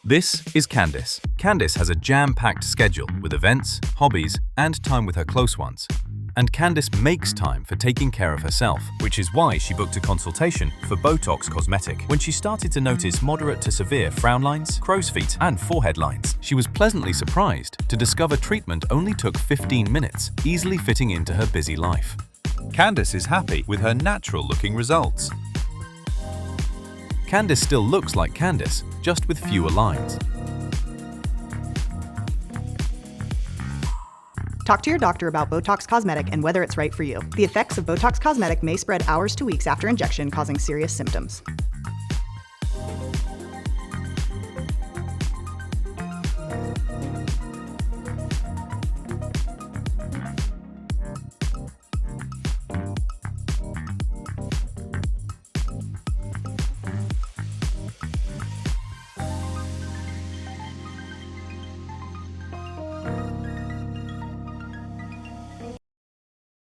This is Candice. Candice has a jam-packed schedule with events, hobbies, and time with her close ones. And Candice makes time for taking care of herself, which is why she booked a consultation for Botox Cosmetic when she started to notice moderate to severe frown lines, crow's feet, and forehead lines. She was pleasantly surprised to discover treatment only took 15 minutes, easily fitting into her busy life. Candice is happy with her natural-looking results. Candice still looks like Candice, just with fewer lines. Talk to your doctor about Botox Cosmetic and whether it's right for you. The effects of Botox Cosmetic may spread hours to weeks after injection, causing serious symptoms.